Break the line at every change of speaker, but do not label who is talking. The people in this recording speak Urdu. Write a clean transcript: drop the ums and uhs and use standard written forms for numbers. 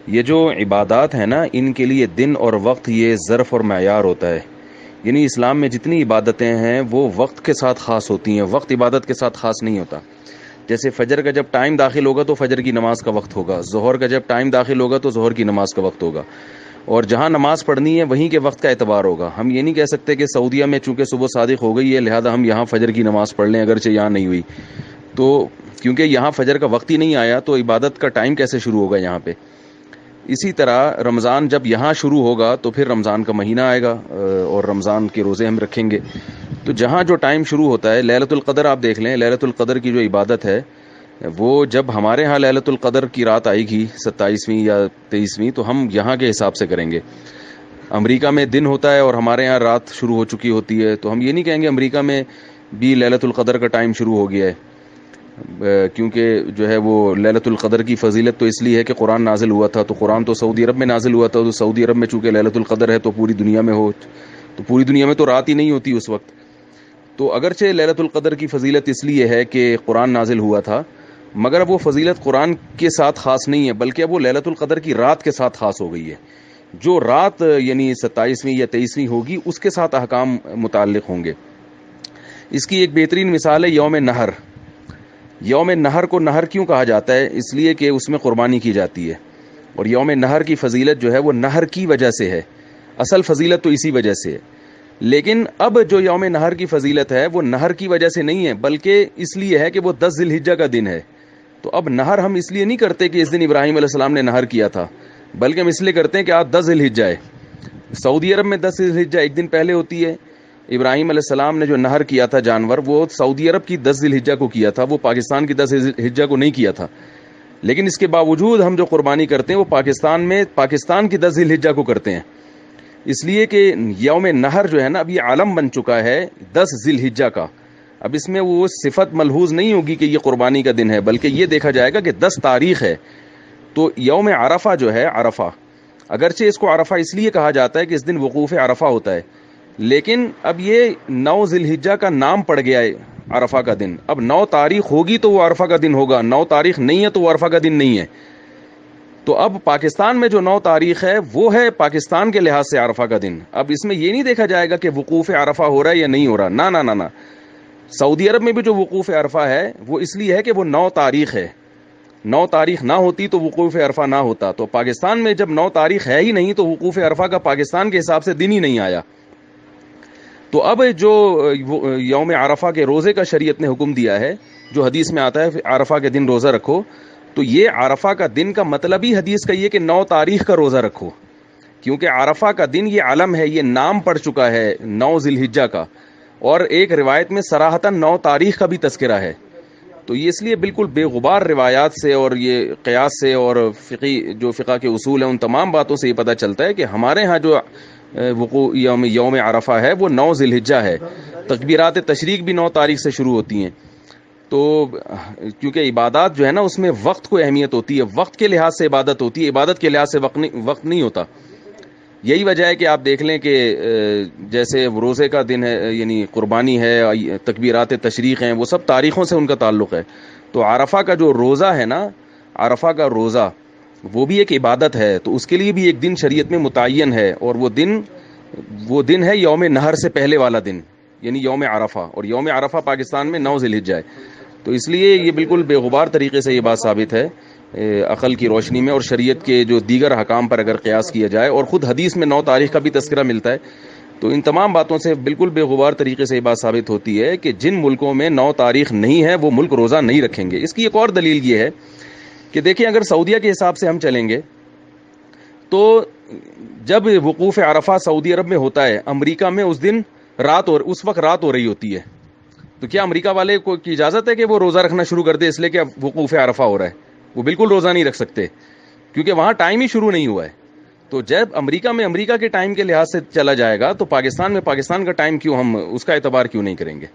یہ جو عبادات ہیں نا، ان کے لیے دن اور وقت یہ ظرف اور معیار ہوتا ہے. یعنی اسلام میں جتنی عبادتیں ہیں وہ وقت کے ساتھ خاص ہوتی ہیں، وقت عبادت کے ساتھ خاص نہیں ہوتا. جیسے فجر کا جب ٹائم داخل ہوگا تو فجر کی نماز کا وقت ہوگا، ظہر کا جب ٹائم داخل ہوگا تو ظہر کی نماز کا وقت ہوگا، اور جہاں نماز پڑھنی ہے وہیں کے وقت کا اعتبار ہوگا. ہم یہ نہیں کہہ سکتے کہ سعودیہ میں چونکہ صبح صادق ہو گئی ہے لہذا ہم یہاں فجر کی نماز پڑھ لیں اگرچہ یہاں نہیں ہوئی. تو کیونکہ یہاں فجر کا وقت ہی نہیں آیا تو عبادت کا ٹائم کیسے شروع ہوگا یہاں پہ. اسی طرح رمضان جب یہاں شروع ہوگا تو پھر رمضان کا مہینہ آئے گا اور رمضان کے روزے ہم رکھیں گے. تو جہاں جو ٹائم شروع ہوتا ہے، لیلۃ القدر آپ دیکھ لیں، لیلۃ القدر کی جو عبادت ہے وہ جب ہمارے ہاں لیلۃ القدر کی رات آئے گی 27ویں یا 23ویں تو ہم یہاں کے حساب سے کریں گے. امریکہ میں دن ہوتا ہے اور ہمارے یہاں رات شروع ہو چکی ہوتی ہے، تو ہم یہ نہیں کہیں گے امریکہ میں بھی لیلۃ القدر کا ٹائم شروع ہو گیا ہے، کیونکہ جو ہے وہ لیلۃ القدر کی فضیلت تو اس لیے ہے کہ قرآن نازل ہوا تھا. تو قرآن تو سعودی عرب میں نازل ہوا تھا، تو سعودی عرب میں چونکہ لیلۃ القدر ہے تو پوری دنیا میں ہو، تو پوری دنیا میں تو رات ہی نہیں ہوتی اس وقت. تو اگرچہ لیلۃ القدر کی فضیلت اس لیے ہے کہ قرآن نازل ہوا تھا، مگر اب وہ فضیلت قرآن کے ساتھ خاص نہیں ہے بلکہ اب وہ لیلۃ القدر کی رات کے ساتھ خاص ہو گئی ہے. جو رات یعنی 27ویں یا 23ویں ہوگی اس کے ساتھ احکام متعلق ہوں گے. اس کی ایک بہترین مثال ہے یوم نہر. یوم نہر کو نہر کیوں کہا جاتا ہے؟ اس لیے کہ اس میں قربانی کی جاتی ہے، اور یوم نہر کی فضیلت جو ہے وہ نہر کی وجہ سے ہے، اصل فضیلت تو اسی وجہ سے ہے. لیکن اب جو یوم نہر کی فضیلت ہے وہ نہر کی وجہ سے نہیں ہے بلکہ اس لیے ہے کہ وہ 10 ذی الحجہ کا دن ہے. تو اب نہر ہم اس لیے نہیں کرتے کہ اس دن ابراہیم علیہ السلام نے نہر کیا تھا، بلکہ ہم اس لیے کرتے ہیں کہ آج 10 ذی الحجہ ہے. سعودی عرب میں 10 ذی الحجہ ایک دن پہلے ہوتی ہے. ابراہیم علیہ السلام نے جو نہر کیا تھا جانور وہ سعودی عرب کی 10 ذی الحجہ کو کیا تھا، وہ پاکستان کی 10 ذی الحجہ کو نہیں کیا تھا. لیکن اس کے باوجود ہم جو قربانی کرتے ہیں وہ پاکستان کی 10 ذی الحجہ کو کرتے ہیں، اس لیے کہ یوم نہر جو ہے نا اب یہ عالم بن چکا ہے 10 ذی الحجہ کا. اب اس میں وہ صفت ملحوظ نہیں ہوگی کہ یہ قربانی کا دن ہے، بلکہ یہ دیکھا جائے گا کہ 10 تاریخ ہے. تو یوم عرفہ جو ہے، عرفہ اگرچہ اس کو عرفہ اس لیے کہا جاتا ہے کہ اس دن وقوف عرفہ ہوتا ہے، لیکن اب یہ 9 ذی الحجہ کا نام پڑ گیا ہے عرفہ کا دن. اب 9 تاریخ ہوگی تو وہ عرفہ کا دن ہوگا، 9 تاریخ نہیں ہے تو وہ عرفہ کا دن نہیں ہے. تو اب پاکستان میں جو 9 تاریخ ہے وہ ہے پاکستان کے لحاظ سے عرفہ کا دن. اب اس میں یہ نہیں دیکھا جائے گا کہ وقوف عرفہ ہو رہا ہے یا نہیں ہو رہا، نہ نہ نہ. سعودی عرب میں بھی جو وقوف عرفہ ہے وہ اس لیے ہے کہ وہ 9 تاریخ ہے، 9 تاریخ نہ ہوتی تو وقوف عرفہ نہ ہوتا. تو پاکستان میں جب 9 تاریخ ہے ہی نہیں تو وقوف عرفہ کا پاکستان کے حساب سے دن ہی نہیں آیا. تو اب جو یوم عرفہ کے روزے کا شریعت نے حکم دیا ہے، جو حدیث میں آتا ہے عرفہ کے دن روزہ رکھو، تو یہ عرفہ کا دن کا مطلب ہی حدیث کا یہ کہ 9 تاریخ کا روزہ رکھو، کیونکہ عرفہ کا دن یہ علم ہے، یہ نام پڑ چکا ہے 9 ذی الحجہ کا، اور ایک روایت میں صراحتاً 9 تاریخ کا بھی تذکرہ ہے. تو یہ اس لیے بالکل بے غبار روایات سے اور یہ قیاس سے اور فقہ کے اصول ہیں ان تمام باتوں سے یہ پتہ چلتا ہے کہ ہمارے ہاں جو وقوع یوم عرفہ ہے وہ 9 ذی الحجہ ہے. تکبیرات تشریق بھی 9 تاریخ سے شروع ہوتی ہیں. تو کیونکہ عبادات جو ہے نا اس میں وقت کو اہمیت ہوتی ہے، وقت کے لحاظ سے عبادت ہوتی ہے، عبادت کے لحاظ سے وقت نہیں ہوتا. یہی وجہ ہے کہ آپ دیکھ لیں کہ جیسے روزے کا دن ہے یعنی قربانی ہے، تکبیرات تشریق ہیں، وہ سب تاریخوں سے ان کا تعلق ہے. تو عرفہ کا جو روزہ ہے نا، عرفہ کا روزہ وہ بھی ایک عبادت ہے، تو اس کے لیے بھی ایک دن شریعت میں متعین ہے، اور وہ دن ہے یوم نہر سے پہلے والا دن یعنی یوم عرفہ. اور یوم عرفہ پاکستان میں 9 ذی الحجہ ہے. تو اس لیے یہ بالکل بے غبار طریقے سے یہ بات ثابت ہے عقل کی روشنی میں اور شریعت کے جو دیگر احکام پر اگر قیاس کیا جائے، اور خود حدیث میں 9 تاریخ کا بھی تذکرہ ملتا ہے. تو ان تمام باتوں سے بالکل بے غبار طریقے سے یہ بات ثابت ہوتی ہے کہ جن ملکوں میں 9 تاریخ نہیں ہے وہ ملک روزہ نہیں رکھیں گے. اس کی ایک اور دلیل یہ ہے کہ دیکھیں اگر سعودیہ کے حساب سے ہم چلیں گے تو جب وقوف عرفہ سعودی عرب میں ہوتا ہے، امریکہ میں اس دن اس وقت رات ہو رہی ہوتی ہے. تو کیا امریکہ والے کو کی اجازت ہے کہ وہ روزہ رکھنا شروع کر دے اس لیے کہ وقوف عرفہ ہو رہا ہے؟ وہ بالکل روزہ نہیں رکھ سکتے کیونکہ وہاں ٹائم ہی شروع نہیں ہوا ہے. تو جب امریکہ میں امریکہ کے ٹائم کے لحاظ سے چلا جائے گا تو پاکستان میں پاکستان کا ٹائم کیوں ہم اس کا اعتبار کیوں نہیں کریں گے؟